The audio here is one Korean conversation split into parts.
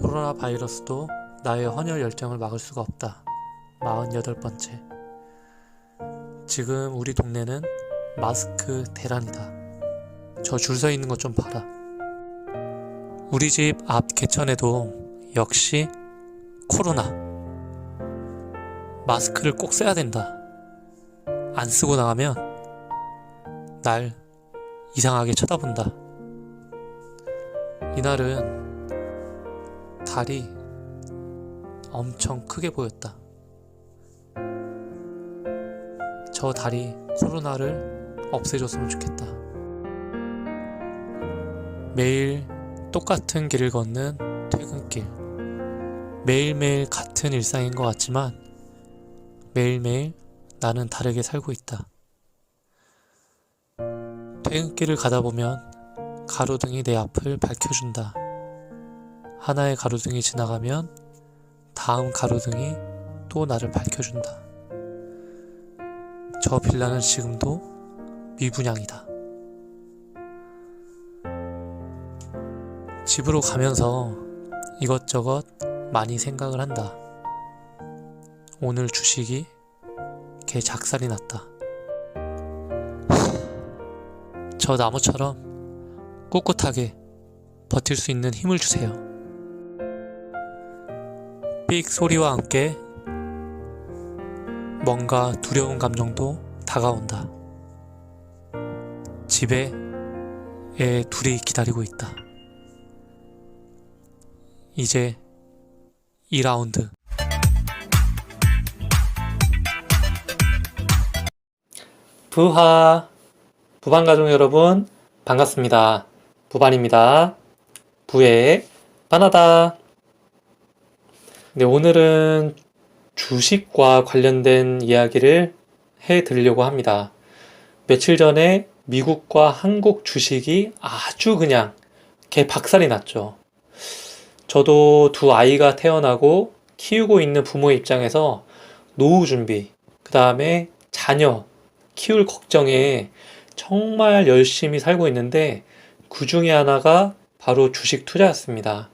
코로나 바이러스도 나의 헌혈 열정을 막을 수가 없다. 48번째. 지금 우리 동네는 마스크 대란이다. 저 줄 서 있는 것 좀 봐라. 우리 집 앞 개천에도 역시 코로나. 마스크를 꼭 써야 된다. 안 쓰고 나가면 날 이상하게 쳐다본다. 이날은 달이 엄청 크게 보였다. 저 달이 코로나를 없애줬으면 좋겠다. 매일 똑같은 길을 걷는 퇴근길. 매일매일 같은 일상인 것 같지만 매일매일 나는 다르게 살고 있다. 퇴근길을 가다 보면 가로등이 내 앞을 밝혀준다. 하나의 가로등이 지나가면 다음 가로등이 또 나를 밝혀준다. 저 빌라는 지금도 미분양이다. 집으로 가면서 이것저것 많이 생각을 한다. 오늘 주식이 개 작살이 났다. 저 나무처럼 꿋꿋하게 버틸 수 있는 힘을 주세요. 삑 소리와 함께 뭔가 두려운 감정도 다가온다. 집에 애 둘이 기다리고 있다. 이제 2라운드. 부반가족 여러분 반갑습니다. 부반입니다. 부의 바나다. 네, 오늘은 주식과 관련된 이야기를 해드리려고 합니다. 며칠 전에 미국과 한국 주식이 아주 그냥 개박살이 났죠. 저도 두 아이가 태어나고 키우고 있는 부모의 입장에서 노후 준비, 그 다음에 자녀 키울 걱정에 정말 열심히 살고 있는데 그 중에 하나가 바로 주식 투자였습니다.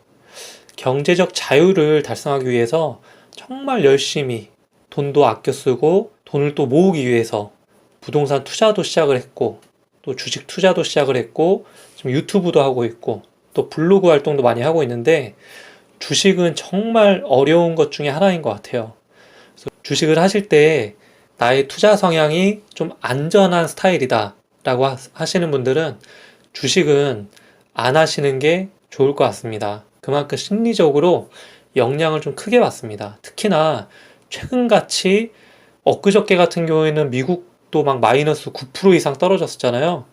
경제적 자유를 달성하기 위해서 정말 열심히 돈도 아껴 쓰고 돈을 또 모으기 위해서 부동산 투자도 시작을 했고 또 주식 투자도 시작을 했고 지금 유튜브도 하고 있고 또 블로그 활동도 많이 하고 있는데 주식은 정말 어려운 것 중에 하나인 것 같아요. 그래서 주식을 하실 때 나의 투자 성향이 좀 안전한 스타일이다 라고 하시는 분들은 주식은 안 하시는 게 좋을 것 같습니다. 그만큼 심리적으로 영향을 좀 크게 받습니다. 특히나 최근같이 엊그저께 같은 경우에는 미국도 막 마이너스 9% 이상 떨어졌었잖아요.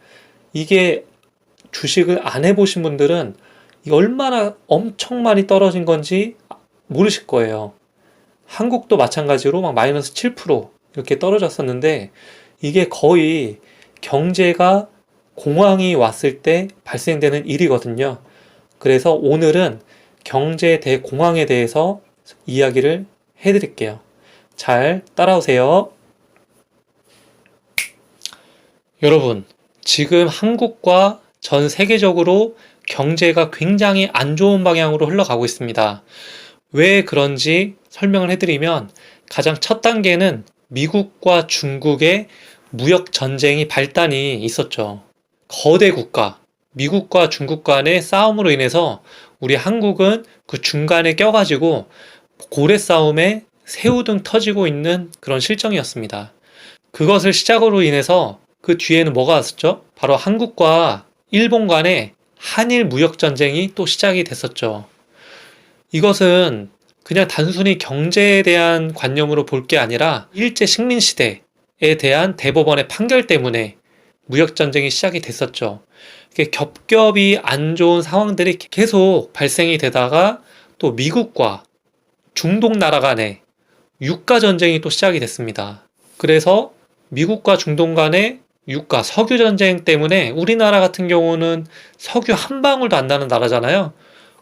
이게 주식을 안 해보신 분들은 이게 얼마나 엄청 많이 떨어진 건지 모르실 거예요. 한국도 마찬가지로 막 마이너스 7% 이렇게 떨어졌었는데 이게 거의 경제가 공황이 왔을 때 발생되는 일이거든요. 그래서 오늘은 경제 대공황에 대해서 이야기를 해드릴게요. 잘 따라오세요. 여러분, 지금 한국과 전 세계적으로 경제가 굉장히 안 좋은 방향으로 흘러가고 있습니다. 왜 그런지 설명을 해드리면 가장 첫 단계는 미국과 중국의 무역 전쟁이 발단이 있었죠. 거대 국가, 미국과 중국 간의 싸움으로 인해서 우리 한국은 그 중간에 껴가지고 고래 싸움에 새우등 터지고 있는 그런 실정이었습니다. 그것을 시작으로 인해서 그 뒤에는 뭐가 왔었죠? 바로 한국과 일본 간의 한일 무역 전쟁이 또 시작이 됐었죠. 이것은 그냥 단순히 경제에 대한 관념으로 볼 게 아니라 일제 식민 시대에 대한 대법원의 판결 때문에 무역 전쟁이 시작이 됐었죠. 이렇게 겹겹이 안 좋은 상황들이 계속 발생이 되다가 또 미국과 중동 나라 간의 유가 전쟁이 또 시작이 됐습니다. 그래서 미국과 중동 간의 유가, 석유 전쟁 때문에 우리나라 같은 경우는 석유 한 방울도 안 나는 나라잖아요.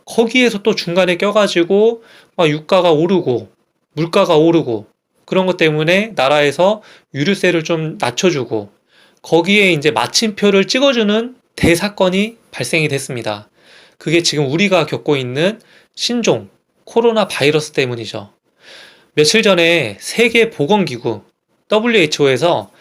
거기에서 또 중간에 껴가지고 막 유가가 오르고 물가가 오르고 그런 것 때문에 나라에서 유류세를 좀 낮춰주고 거기에 이제 마침표를 찍어주는 대사건이 발생이 됐습니다. 그게 지금 우리가 겪고 있는 신종, 코로나 바이러스 때문이죠. 며칠 전에 세계보건기구 WHO에서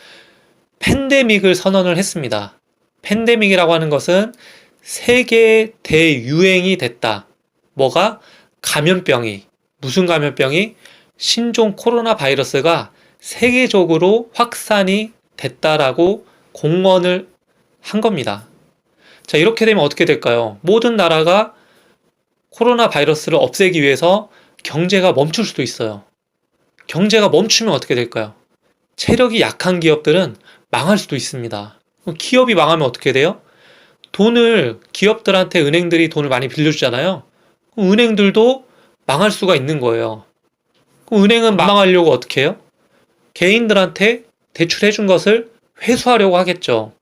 팬데믹을 선언을 했습니다. 팬데믹이라고 하는 것은 세계 대유행이 됐다. 뭐가? 감염병이. 무슨 감염병이? 신종 코로나 바이러스가 세계적으로 확산이 됐다라고 공언을 한 겁니다. 자, 이렇게 되면 어떻게 될까요? 모든 나라가 코로나 바이러스를 없애기 위해서 경제가 멈출 수도 있어요. 경제가 멈추면 어떻게 될까요? 체력이 약한 기업들은 망할 수도 있습니다. 기업이 망하면 어떻게 돼요? 기업들한테 은행들이 돈을 많이 빌려주잖아요. 은행들도 망할 수가 있는 거예요. 은행은 망하려고 어떻게 해요? 개인들한테 대출해준 것을 회수하려고 하겠죠.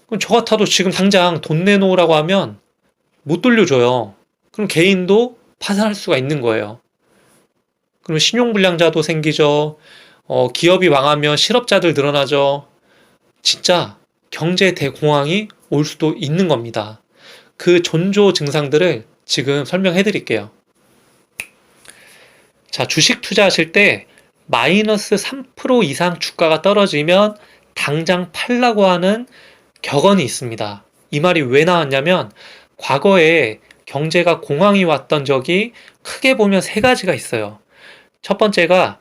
그럼 저 같아도 지금 당장 돈 내놓으라고 하면 못 돌려줘요. 그럼 개인도 파산할 수가 있는 거예요. 그럼 신용불량자도 생기죠. 기업이 망하면 실업자들 늘어나죠. 진짜 경제 대공황이 올 수도 있는 겁니다. 그 전조 증상들을 지금 설명해 드릴게요. 자, 주식 투자하실 때 마이너스 3% 이상 주가가 떨어지면 당장 팔라고 하는 격언이 있습니다. 이 말이 왜 나왔냐면 과거에 경제가 공황이 왔던 적이 크게 보면 세 가지가 있어요. 첫 번째가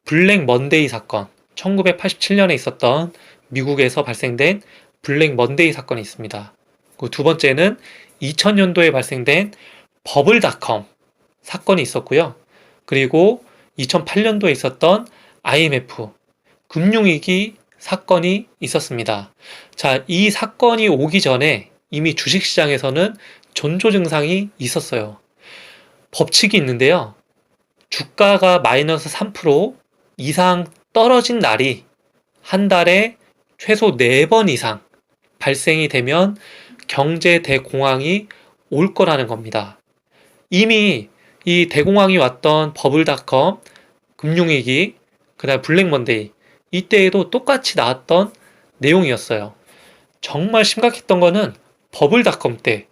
블랙 먼데이 사건, 1987년에 있었던 미국에서 발생된 블랙 먼데이 사건이 있습니다. 두 번째는 2000년도에 발생된 버블닷컴 사건이 있었고요. 그리고 2008년도에 있었던 IMF 금융위기 사건이 있었습니다. 자, 이 사건이 오기 전에 이미 주식시장에서는 전조 증상이 있었어요. 법칙이 있는데요. 주가가 마이너스 3% 이상 떨어진 날이 한 달에 최소 4번 이상 발생이 되면 경제 대공황이 올 거라는 겁니다. 이미 이 대공황이 왔던 버블닷컴, 금융위기, 그다음 블랙 먼데이 이때에도 똑같이 나왔던 내용이었어요. 정말 심각했던 거는 버블닷컴 때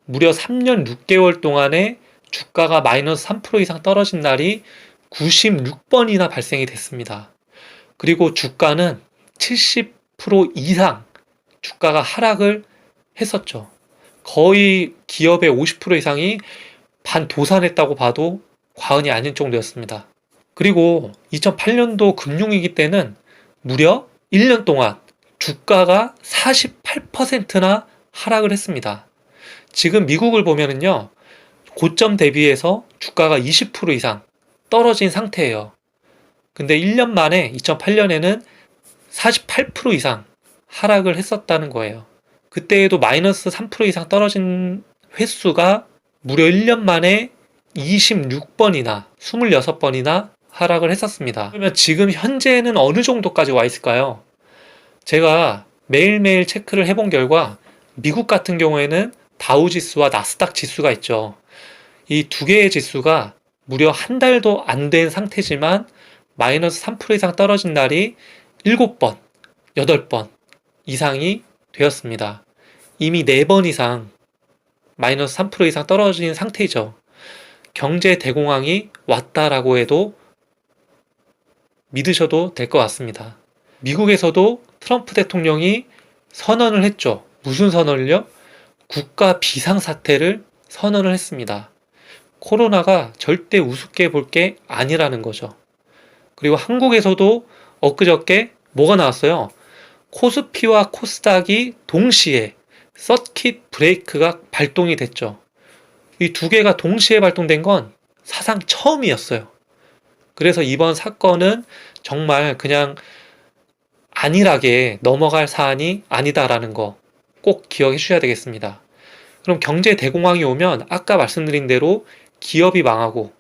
무려 3년 6개월 동안에 주가가 마이너스 3% 이상 떨어진 날이 96번이나 발생이 됐습니다. 그리고 주가는 70% 이상 주가가 하락을 했었죠. 거의 기업의 50% 이상이 반도산했다고 봐도 과언이 아닌 정도였습니다. 그리고 2008년도 금융위기 때는 무려 1년 동안 주가가 48%나 하락을 했습니다. 지금 미국을 보면은요, 고점 대비해서 주가가 20% 이상 떨어진 상태예요. 근데 1년 만에 2008년에는 48% 이상 하락을 했었다는 거예요. 그때에도 마이너스 3% 이상 떨어진 횟수가 무려 1년 만에 26번이나 26번이나 하락을 했었습니다. 그러면 지금 현재는 어느 정도까지 와 있을까요? 제가 매일매일 체크를 해본 결과 미국 같은 경우에는 다우지수와 나스닥 지수가 있죠. 이 두 개의 지수가 무려 한 달도 안 된 상태지만 마이너스 3% 이상 떨어진 날이 7번, 8번 이상이 되었습니다. 이미 4번 이상 마이너스 3% 이상 떨어진 상태이죠. 경제 대공황이 왔다라고 해도 믿으셔도 될 것 같습니다. 미국에서도 트럼프 대통령이 선언을 했죠. 무슨 선언을요? 국가 비상사태를 선언을 했습니다. 코로나가 절대 우습게 볼 게 아니라는 거죠. 그리고 한국에서도 엊그저께 뭐가 나왔어요? 코스피와 코스닥이 동시에 서킷 브레이크가 발동이 됐죠. 이 두 개가 동시에 발동된 건 사상 처음이었어요. 그래서 이번 사건은 정말 그냥 안일하게 넘어갈 사안이 아니다라는 거 꼭 기억해 주셔야 되겠습니다. 그럼 경제 대공황이 오면 아까 말씀드린 대로 기업이 망하고,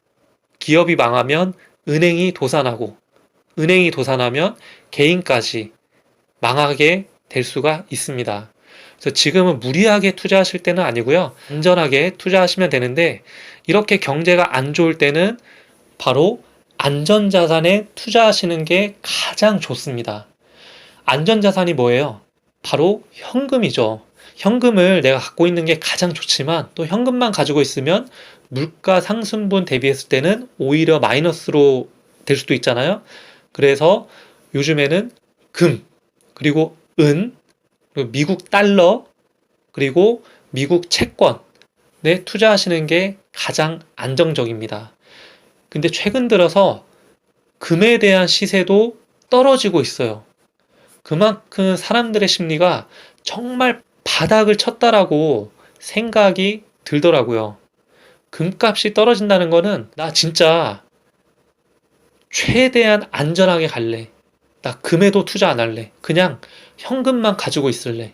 기업이 망하면 은행이 도산하고, 은행이 도산하면 개인까지 망하게 될 수가 있습니다. 그래서 지금은 무리하게 투자하실 때는 아니고요. 안전하게 투자하시면 되는데, 이렇게 경제가 안 좋을 때는 바로 안전자산에 투자하시는 게 가장 좋습니다. 안전자산이 뭐예요? 바로 현금이죠. 현금을 내가 갖고 있는 게 가장 좋지만 또 현금만 가지고 있으면 물가 상승분 대비했을 때는 오히려 마이너스로 될 수도 있잖아요. 그래서 요즘에는 금, 그리고 은, 그리고 미국 달러, 그리고 미국 채권에 투자하시는 게 가장 안정적입니다. 근데 최근 들어서 금에 대한 시세도 떨어지고 있어요. 그만큼 사람들의 심리가 정말 바닥을 쳤다라고 생각이 들더라고요. 금값이 떨어진다는 거는 나 진짜 최대한 안전하게 갈래. 나 금에도 투자 안 할래. 그냥 현금만 가지고 있을래.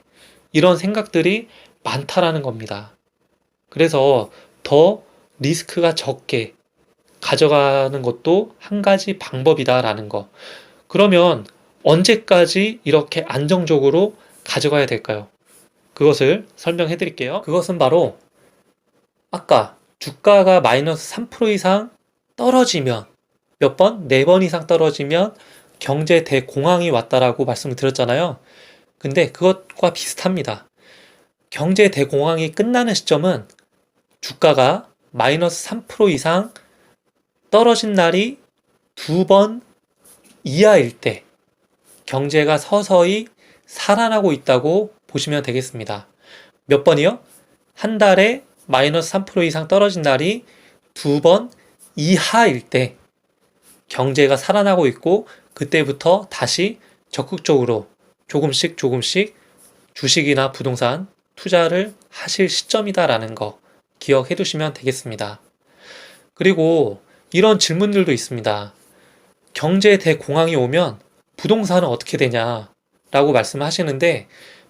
이런 생각들이 많다라는 겁니다. 그래서 더 리스크가 적게 가져가는 것도 한 가지 방법이다라는 거. 그러면 언제까지 이렇게 안정적으로 가져가야 될까요? 그것을 설명해 드릴게요. 그것은 바로 아까 주가가 마이너스 3% 이상 떨어지면 몇 번? 4번 이상 떨어지면 경제 대공황이 왔다라고 말씀을 드렸잖아요. 근데 그것과 비슷합니다. 경제 대공황이 끝나는 시점은 주가가 마이너스 3% 이상 떨어진 날이 2번 이하일 때 경제가 서서히 살아나고 있다고 보시면 되겠습니다. 몇 번이요? 한 달에 마이너스 3% 이상 떨어진 날이 2번 이하일 때 경제가 살아나고 있고 그때부터 다시 적극적으로 조금씩 조금씩 주식이나 부동산 투자를 하실 시점이다라는 거 기억해 두시면 되겠습니다. 그리고 이런 질문들도 있습니다. 경제 대공황이 오면 부동산은 어떻게 되냐? 라고 말씀하시는데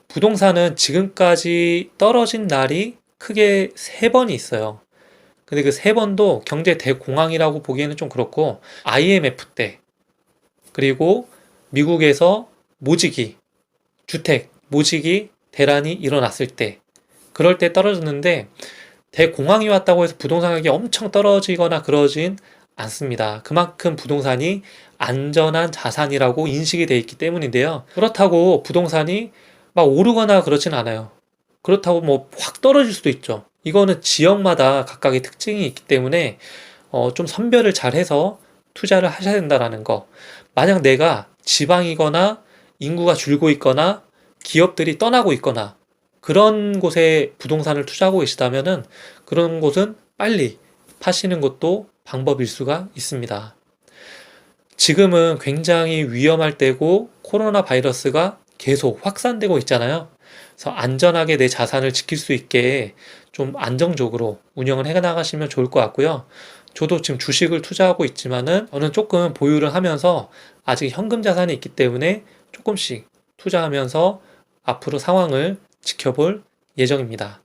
부동산은 지금까지 떨어진 날이 크게 3번이 있어요. 근데 그 3번도 경제 대공황이라고 보기에는 좀 그렇고 IMF 때 그리고 미국에서 모지기, 주택, 모지기 대란이 일어났을 때 그럴 때 떨어졌는데 대공황이 왔다고 해서 부동산 가격이 엄청 떨어지거나 그러진 않습니다. 그만큼 부동산이 안전한 자산이라고 인식이 되어 있기 때문인데요. 그렇다고 부동산이 막 오르거나 그렇진 않아요. 그렇다고 뭐 확 떨어질 수도 있죠. 이거는 지역마다 각각의 특징이 있기 때문에 좀 선별을 잘 해서 투자를 하셔야 된다라는 거. 만약 내가 지방이거나 인구가 줄고 있거나 기업들이 떠나고 있거나 그런 곳에 부동산을 투자하고 계시다면은 그런 곳은 빨리 파시는 것도 방법일 수가 있습니다. 지금은 굉장히 위험할 때고 코로나 바이러스가 계속 확산되고 있잖아요. 그래서 안전하게 내 자산을 지킬 수 있게 좀 안정적으로 운영을 해 나가시면 좋을 것 같고요. 저도 지금 주식을 투자하고 있지만은 저는 조금 보유를 하면서 아직 현금 자산이 있기 때문에 조금씩 투자하면서 앞으로 상황을 지켜볼 예정입니다.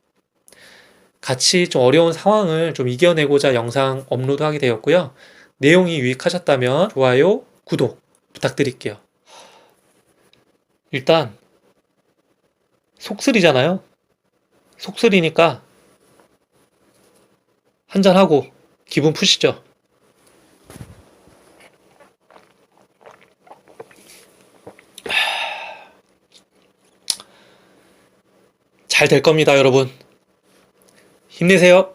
같이 좀 어려운 상황을 좀 이겨내고자 영상 업로드하게 되었고요. 내용이 유익하셨다면 좋아요, 구독 부탁드릴게요. 일단 속쓰리잖아요. 속쓰리니까 한잔하고 기분 푸시죠. 잘 될 겁니다, 여러분. 힘내세요.